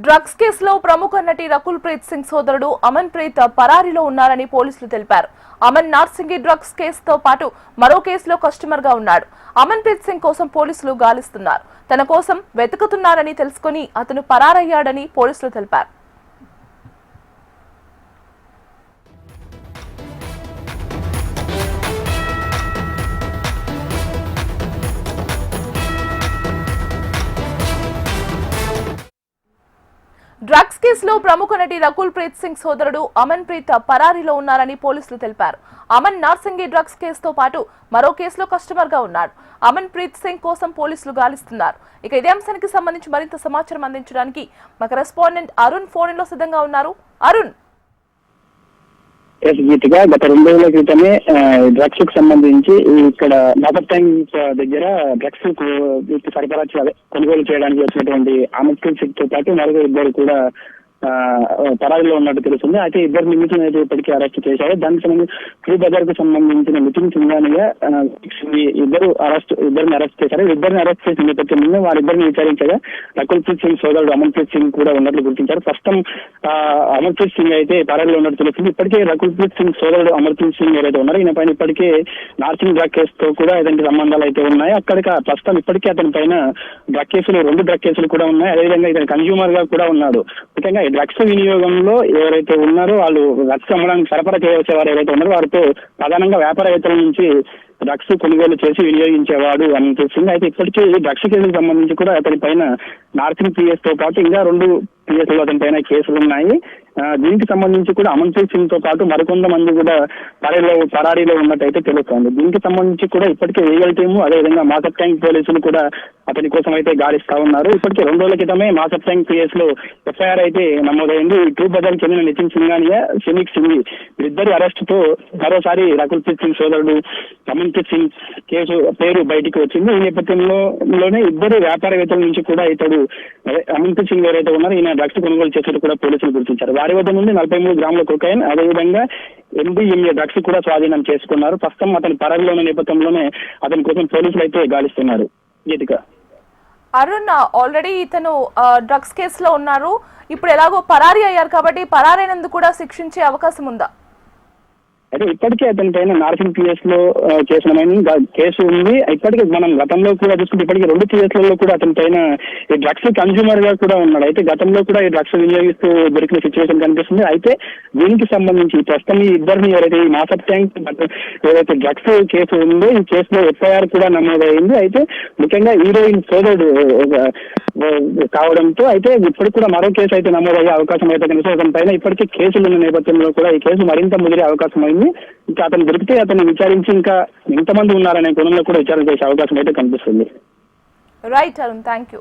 Drugs కేసులో ప్రముఖ నటి రకుల్ ప్రీత్ సింగ్ సోదరుడు అమన్ ప్రీత్ పరారీలో ఉన్నారని పోలీసులు తెలిపారు. అమన్ నార్సింగి డ్రగ్స్ కేసుతో పాటు మరో కేసులో కస్టమర్ గా ఉన్నాడు. అమన్ ప్రీత్ సింగ్ కోసం పోలీసులు గాలిస్తున్నారు. తన కోసం వెతుకుతున్నారని తెలుసుకుని అతను పరారయ్యాడని పోలీసులు తెలిపారు. డ్రగ్స్ కేసులో ప్రముఖ నటి రకుల్ ప్రీత్ సింగ్ సోదరుడు అమన్ ప్రీత్ పరారీలో ఉన్నారని పోలీసులు తెలిపారు. అమన్ నార్సింగి డ్రగ్స్ కేసుతో పాటు మరో కేసులో కస్టమర్ గా ఉన్నాడు. అమన్ ప్రీత్ సింగ్ కోసం పోలీసులు గాలిస్తున్నారు. ఇక ఇదే అంశానికి సంబంధించి మరింత సమాచారం అందించడానికి మా కరెస్పాండెంట్ అరుణ్ ఫోన్ లో సిద్ధంగా ఉన్నారు. అరుణ్, గీతిగా గత 2 రోజుల క్రితమే డ్రగ్స్ కు సంబంధించి ఇక్కడ నాగర్ ట్యాంక్ దగ్గర డ్రగ్స్ సరఫరా కొనుగోలు చేయడానికి వచ్చినటువంటి అమన్ ప్రీత్ సింగ్ తో పాటు మరొక ఇద్దరు కూడా పరారీలో ఉన్నట్టు తెలుస్తుంది. అయితే ఇద్దరు నిందితులను అయితే ఇప్పటికీ అరెస్ట్ చేశారు. దానికి సంబంధించి ట్రూ బజార్ కు సంబంధించిన నితిన్ సింఘానియా ఇద్దరిని అరెస్ట్ చేశారు. ఇద్దరిని అరెస్ట్ చేసిన నేపథ్యంలో వారిద్దరిని విచారించగా రకుల్ ప్రీత్ సింగ్ సోదరుడు అమన్ ప్రీత్ సింగ్ కూడా ఉన్నట్లు గుర్తించారు. ప్రస్తుతం అమన్ ప్రీత్ సింగ్ అయితే పరారీలో ఉన్నట్టు తెలుస్తుంది. ఇప్పటికే రకుల్ ప్రీత్ సింగ్ సోదరుడు అమన్ ప్రీత్ సింగ్ ఏదైతే ఉన్నారో ఈయన పైన ఇప్పటికే నార్సింగ్ డ్రగ్ కేసుతో కూడా ఇలాంటి సంబంధాలు అయితే ఉన్నాయి. అక్కడికి ప్రస్తుతం ఇప్పటికే అతని పైన డ్రగ్ కేసులు 2 డ్రగ్ కేసులు కూడా ఉన్నాయి. అదేవిధంగా ఇతను కన్జ్యూమర్ గా కూడా ఉన్నాడు. ముఖ్యంగా డ్రగ్స్ వినియోగంలో ఎవరైతే ఉన్నారో వాళ్ళు డ్రగ్స్ అమ్మడానికి సరఫరా చేయవలసే వారు ఎవరైతే ఉన్నారో వారితో ప్రధానంగా వ్యాపారవేత్తల నుంచి డ్రగ్స్ కొనుగోలు చేసి వినియోగించేవాడు అని తెలిసింది. అయితే ఇప్పటికీ డ్రగ్స్ కేసులకు సంబంధించి కూడా అతని పైన నార్సింగ్ పిఎస్ తో పాటు ఇంకా 2 పిఎస్లు అతని పైన కేసులు ఉన్నాయి. దీనికి సంబంధించి కూడా అమన్ ప్రీత్ సింగ్ తో పాటు మరికొంతమంది కూడా పరారీలో ఉన్నట్టయితే తెలుస్తోంది. దీనికి సంబంధించి కూడా ఇప్పటికే లీగల్ టీము అదేవిధంగా మాసప్ ట్యాంక్ పోలీసులు కూడా అతని కోసం అయితే గాలిస్తా ఉన్నారు. ఇప్పటికే 2 రోజుల క్రితమే మాసప్ ట్యాంక్ పిఎస్ లో ఎఫ్ఐఆర్ అయితే నమోదైంది. ట్రూ బజార్ చెందిన నితిన్ సింఘానియా, షమీక్ సింగ్ వీరిద్దరి అరెస్ట్ తో మరోసారి రకుల్ ప్రీత్ సింగ్ సోదరుడు అమన్ ప్రీత్ సింగ్ కేసు పేరు బయటికి వచ్చింది. ఈ నేపథ్యంలోనే ఇద్దరు వ్యాపారవేత్తల నుంచి కూడా ఇతడు అమన్ ప్రీత్ సింగ్ ఎవరైతే ఉన్నారో ఈయన డ్రగ్స్ కొనుగోలు చేసేట్టు కూడా పోలీసులు గుర్తించారు. వారి వద్ద నుండి 43 గ్రాముల కొకైన్ అదేవిధంగా MDMA డ్రగ్స్ కూడా స్వాధీనం చేసుకున్నారు. ప్రస్తుతం అతని పరారీలో ఉన్న నేపథ్యంలోనే అతని కోసం పోలీసులు అయితే గాలిస్తున్నారు. గీతిక, అరుణ్, ఆల్రెడీ ఇతను డ్రగ్స్ కేసులో ఉన్నారు. ఇప్పుడు ఎలాగో పరారీ అయ్యారు కాబట్టి పరారైనందుకు కూడా శిక్షించే అవకాశం ఉందా? అయితే ఇప్పటికే అతని పైన నార్సింగ్ పిఎస్ లో చేసిన కేసు ఉంది. ఇప్పటికే మనం గతంలో కూడా చూసుకుంటే ఇప్పటికే 2 కేసులలో కూడా అతని పైన ఈ డ్రగ్స్ కన్జ్యూమర్ గా కూడా ఉన్నాడు. అయితే గతంలో కూడా ఈ డ్రగ్స్ వినియోగిస్తూ దొరికిన సిచ్యువేషన్ కనిపిస్తుంది. అయితే దీనికి సంబంధించి ప్రస్తుతం ఈ ఇద్దరిని ఎవరైతే ఈ మాసప్ ట్యాంక్ ఏదైతే డ్రగ్స్ కేసు ఉందో ఈ కేసులో ఎఫ్ఐఆర్ కూడా నమోదైంది. అయితే ముఖ్యంగా హీరోయిన్ సోదరుడు కావడంతో అయితే ఇప్పటికి కూడా మరో కేసు అయితే నమోదయ్యే అవకాశం అయితే కనిపిస్తుంది. అతని పైన ఇప్పటికే కేసులు ఉన్న నేపథ్యంలో కూడా ఈ కేసు మరింత ముదిరే అవకాశం అయింది. ఇంకా అతను దొరికితే అతన్ని విచారించి ఇంకా ఎంతమంది ఉన్నారనే కోణంలో కూడా విచారణ చేసే అవకాశం అయితే కనిపిస్తుంది. Right Arun, thank you.